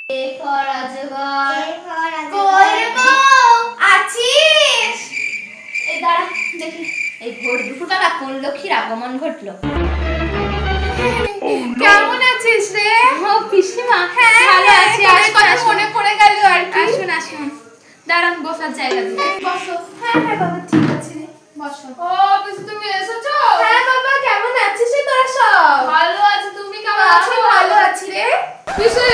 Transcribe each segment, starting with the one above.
A for অজগর। কই রে বউ আছিস? এই দাঁড়া দেখি এই ভোর দুপুরবেলা কোন লক্ষ্মীর আগমন ঘটলো। কেমন আছিস রে? ও পিসিমা ভালো আছি। কথা মনে পড়ে গেল আর কি। আসুন আসুন, দাঁড়ান বসার জায়গা দিন। বসো। হ্যাঁ বাবা ঠিক আছে রে বসো। ও পিসি তুমি এসেছো? হ্যাঁ বাবা কেমন আছিস রে তোরা সব? ভালো আছি, তুমি কেমন আছো? আমি ভালো আছি রে। পিসি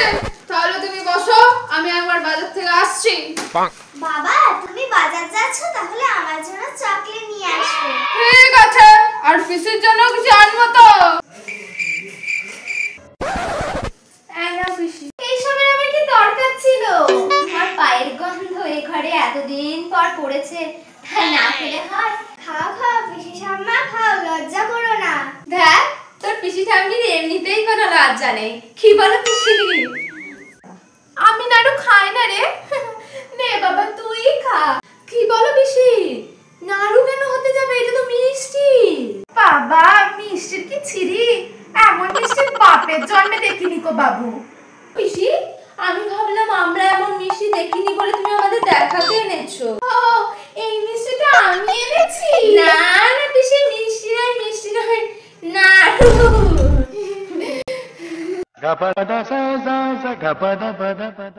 তাহলে তুমি বসো, আমি একবার বাজার থেকে আসছি। বাবা তুমি বাজার যাচ্ছ, তাহলে আমার জন্য চকলেট নিয়ে আসবে। ঠিক আছে, আর পিসির জন্য কিছু আনবো তো? এই সময় আমার কি দরকার ছিল? আমার পায়ের গন্ধ এই ঘরে এতদিন পর পড়েছে, তাই না খেলে হয়? খাও খাও পিসি ঠাম্মা খাও, লজ্জা করো না। দেখ তোর পিসি ঠাম্মির এমনিতেই কোনো লজ্জা নেই। কি বলো পিসি? আমি নাড়ু খাই না রে। নে বাবা তুই খা। কি বলো পিসি? নাড়ু কেন হতে যাবে? এটা তো মিষ্টি। বাবা মিষ্টির কি ছিরি? এমন মিষ্টি বাপের জন্মে দেখিনি কো বাবু। পিসি আমি ভাবলাম আমরা এমন মিষ্টি দেখিনি বলে তুমি আমাদের দেখাতে এনেছো। ও এই মিষ্টিটা আমি এনেছি। না না পিসি মিষ্টি নয় নাড়ু। Gapada sa sa sa gapada pada pada